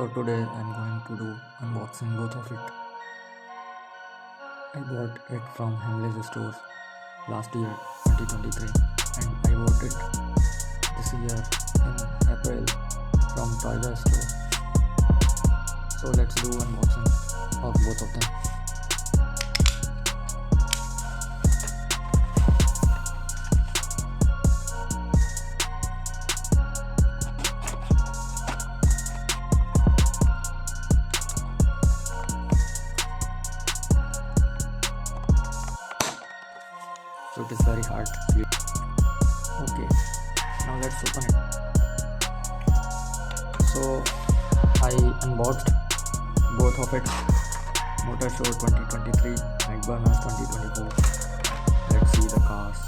So today I'm going to do unboxing both of it. I bought it from Hamleys stores last year 2023 and I bought it this year in April from Toys store. So let's do unboxing of both of them. So it is very hard. Okay, now let's open it. So I unboxed both of it. Motorshow 2023, Nightburnerz 2024. Let's see the cars.